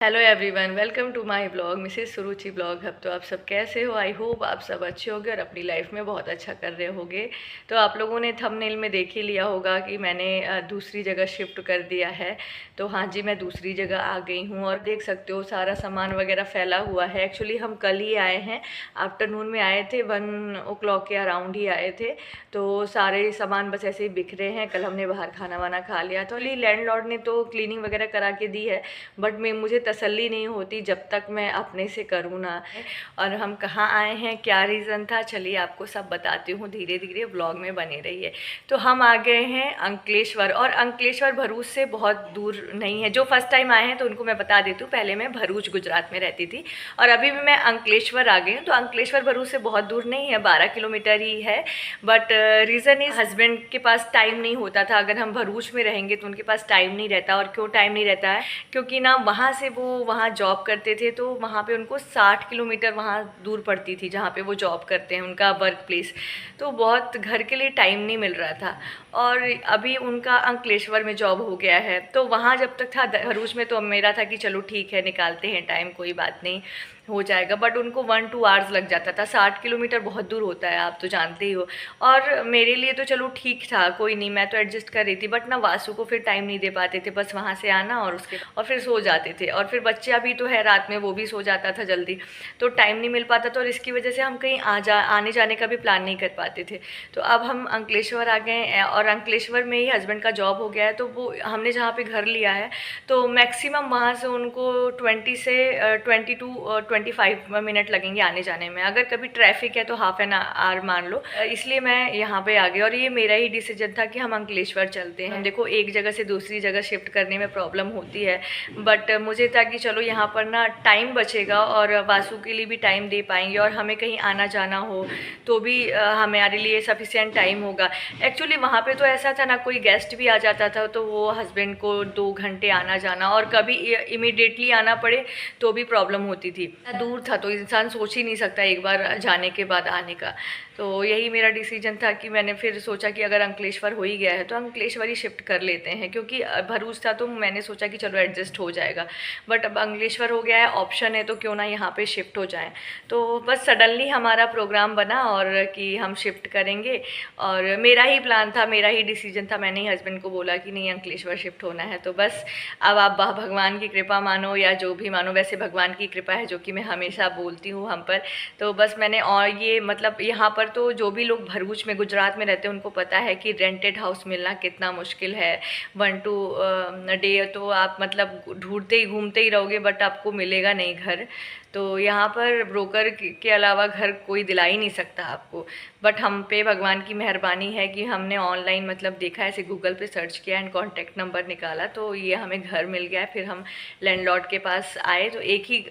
Hello everyone, welcome to my blog mrs Suruchi blog hub. तो आप सब कैसे हो? आई होप आप सब अच्छे होगे और अपनी लाइफ में बहुत अच्छा कर रहे होगे। तो आप लोगों ने थंबनेल में देख ही लिया होगा कि मैंने दूसरी जगह शिफ्ट कर दिया है। तो हाँ जी, मैं दूसरी जगह आ गई हूँ और देख सकते हो सारा सामान वगैरह फैला हुआ है। एक्चुअली हम कल ही आए हैं, आफ्टरनून में आए थे, 1 o'clock के अराउंड ही आए थे। तो सारे सामान बस ऐसे ही बिखरे हैं। कल हमने बाहर खाना वाना खा लिया। तो लैंडलॉर्ड ने तो क्लीनिंग वगैरह करा के दी है, बट मैं मुझे तसल्ली नहीं होती जब तक मैं अपने से करूँ ना। और हम कहाँ आए हैं, क्या रीज़न था, चलिए आपको सब बताती हूँ, धीरे धीरे ब्लॉग में बने रहिए। तो हम आ गए हैं अंकलेश्वर, और अंकलेश्वर भरूच से बहुत दूर नहीं है। जो फर्स्ट टाइम आए हैं तो उनको मैं बता देती हूँ, पहले मैं भरूच गुजरात में रहती थी और अभी भी मैं अंकलेश्वर आ गई हूँ। तो अंकलेश्वर भरूच से बहुत दूर नहीं है, 12 किलोमीटर ही है। बट रीज़न इज हस्बैंड के पास टाइम नहीं होता था। अगर हम भरूच में रहेंगे तो उनके पास टाइम नहीं रहता। और क्यों टाइम नहीं रहता है? क्योंकि ना वहाँ से वो वहाँ जॉब करते थे, तो वहाँ पे उनको 60 किलोमीटर वहाँ दूर पड़ती थी जहाँ पे वो जॉब करते हैं, उनका वर्क प्लेस। तो बहुत घर के लिए टाइम नहीं मिल रहा था। और अभी उनका अंकलेश्वर में जॉब हो गया है। तो वहाँ जब तक था भरूच में, तो मेरा था कि चलो ठीक है, निकालते हैं टाइम, कोई बात नहीं, हो जाएगा। बट उनको 1-2 आवर्स लग जाता था। 60 किलोमीटर बहुत दूर होता है, आप तो जानते ही हो। और मेरे लिए तो चलो ठीक था, कोई नहीं, मैं तो एडजस्ट कर रही थी। बट ना वासु को फिर टाइम नहीं दे पाते थे, बस वहाँ से आना और फिर सो जाते थे। और फिर बच्चा भी तो है, रात में वो भी सो जाता था जल्दी, तो टाइम नहीं मिल पाता था। और इसकी वजह से हम कहीं आने जाने का भी प्लान नहीं कर पाते थे। तो अब हम अंकलेश्वर आ गए हैं और अंकलेश्वर में ही हस्बैंड का जॉब हो गया है। तो वो हमने जहाँ पे घर लिया है, तो मैक्सिमम वहाँ से उनको 22 मिनट लगेंगे आने जाने में। अगर कभी ट्रैफिक है तो हाफ एन आवर मान लो। इसलिए मैं यहाँ पे आ गई और ये मेरा ही डिसीजन था कि हम अंकलेश्वर चलते हैं। देखो, एक जगह से दूसरी जगह शिफ्ट करने में प्रॉब्लम होती है, बट मुझे था कि चलो यहाँ पर ना टाइम बचेगा और वासु के लिए भी टाइम दे पाएंगे, और हमें कहीं आना जाना हो तो भी हमारे लिए सफिशिएंट टाइम होगा। एक्चुअली वहाँ पे तो ऐसा था ना, कोई गेस्ट भी आ जाता था तो वो हस्बैंड को 2 घंटे आना जाना, और कभी इमीडिएटली आना पड़े तो भी प्रॉब्लम होती थी। दूर था तो इंसान सोच ही नहीं सकता एक बार जाने के बाद आने का। तो यही मेरा डिसीजन था कि मैंने फिर सोचा कि अगर अंकलेश्वर हो ही गया है तो अंकलेश्वर ही शिफ्ट कर लेते हैं, क्योंकि भरूच था तो मैंने सोचा कि चलो एडजस्ट हो जाएगा। बट अब अंकलेश्वर हो गया है, ऑप्शन है, तो क्यों ना यहाँ पे शिफ्ट हो जाएं। तो बस सडनली हमारा प्रोग्राम बना और कि हम शिफ्ट करेंगे। और मेरा ही प्लान था, मेरा ही डिसीजन था। मैंने ही हस्बैंड को बोला कि नहीं, अंकलेश्वर शिफ्ट होना है। तो बस अब आप भगवान की कृपा मानो या जो भी मानो, वैसे भगवान की कृपा है जो कि मैं हमेशा बोलती हूँ हम पर। तो बस मैंने, और ये मतलब यहाँ पर तो जो भी लोग भरूच में गुजरात में रहते हैं उनको पता है कि रेंटेड हाउस मिलना कितना मुश्किल है। 1-2 डे तो आप मतलब ढूंढते ही घूमते ही रहोगे, बट आपको मिलेगा नहीं घर। तो यहाँ पर ब्रोकर के अलावा घर कोई दिला ही नहीं सकता आपको। बट हम पे भगवान की मेहरबानी है कि हमने ऑनलाइन मतलब देखा, ऐसे गूगल पे सर्च किया एंड कॉन्टैक्ट नंबर निकाला, तो ये हमें घर मिल गया। फिर हम लैंडलॉर्ड के पास आए तो एक ही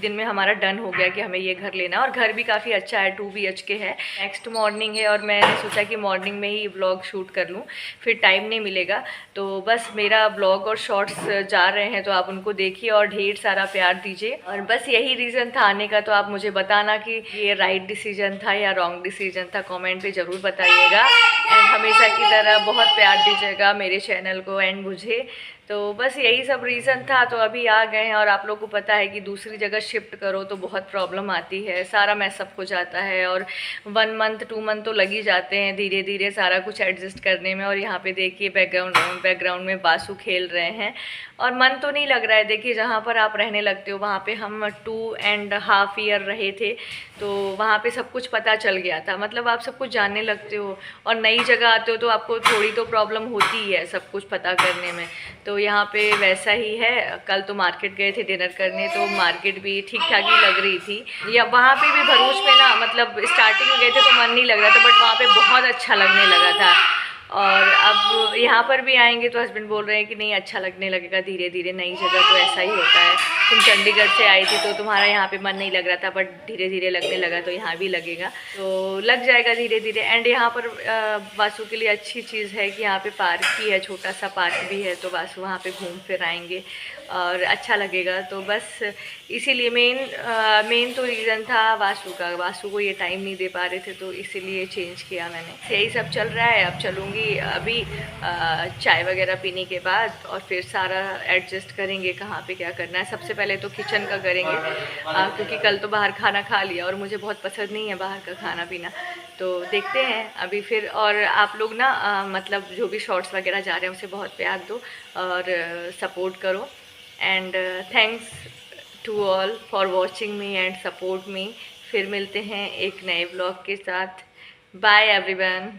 दिन में हमारा डन हो गया कि हमें ये घर लेना। और घर भी काफ़ी अच्छा है, 2 BHK है। नेक्स्ट मॉर्निंग है और मैंने सोचा कि मॉर्निंग में ही ब्लॉग शूट कर लूँ, फिर टाइम नहीं मिलेगा। तो बस मेरा ब्लॉग और शॉर्ट्स जा रहे हैं, तो आप उनको देखिए और ढेर सारा प्यार दीजिए। और बस यही रीज़न था आने का। तो आप मुझे बताना कि ये राइट डिसीजन था या रॉन्ग डिसीजन था, कमेंट पे ज़रूर बताइएगा। एंड हमेशा की तरह बहुत प्यार दीजिएगा मेरे चैनल को एंड मुझे। तो बस यही सब रीज़न था। तो अभी आ गए हैं और आप लोग को पता है कि दूसरी जगह शिफ्ट करो तो बहुत प्रॉब्लम आती है, सारा मैसअप हो जाता है। और 1 मंथ 2 मंथ तो लग ही जाते हैं धीरे धीरे सारा कुछ एडजस्ट करने में। और यहाँ पे देखिए बैकग्राउंड में बासु खेल रहे हैं और मन तो नहीं लग रहा है। देखिए, जहाँ पर आप रहने लगते हो वहाँ पे हम 2.5 ईयर रहे थे, तो वहाँ पे सब कुछ पता चल गया था। मतलब आप सब कुछ जानने लगते हो, और नई जगह आते हो तो आपको थोड़ी तो प्रॉब्लम होती ही है सब कुछ पता करने में। तो यहाँ पे वैसा ही है। कल तो मार्केट गए थे डिनर करने, तो मार्केट भी ठीक ठाक ही लग रही थी। या वहाँ पे भी भरूच में ना, मतलब स्टार्टिंग में गए थे तो मन नहीं लग रहा था, बट वहाँ पे बहुत अच्छा लगने लगा था। और अब यहाँ पर भी आएंगे तो हस्बैंड बोल रहे हैं कि नहीं, अच्छा लगने लगेगा धीरे धीरे, नई जगह तो ऐसा ही होता है। तुम चंडीगढ़ से आई थी तो तुम्हारा यहाँ पे मन नहीं लग रहा था, बट धीरे धीरे लगने लगा, तो यहाँ भी लगेगा, तो लग जाएगा धीरे धीरे। एंड यहाँ पर वासु के लिए अच्छी चीज़ है कि यहाँ पे पार्क भी है, छोटा सा पार्क भी है, तो वासु वहाँ पे घूम फिर आएंगे। और अच्छा लगेगा। तो बस इसीलिए मेन तो रीज़न था वासु का। वासु को ये टाइम नहीं दे पा रहे थे, तो इसीलिए चेंज किया मैंने। यही सब चल रहा है। अब चलूँगी अभी चाय वगैरह पीने के बाद, और फिर सारा एडजस्ट करेंगे कहाँ पे क्या करना है। सबसे पहले तो किचन का करेंगे, क्योंकि कल तो बाहर खाना खा लिया और मुझे बहुत पसंद नहीं है बाहर का खाना पीना। तो देखते हैं अभी फिर। और आप लोग ना मतलब जो भी शॉर्ट्स वगैरह जा रहे हैं उसे बहुत प्यार दो और सपोर्ट करो। And thanks to all for watching me and support me. फिर मिलते हैं एक नए ब्लॉग के साथ। Bye everyone.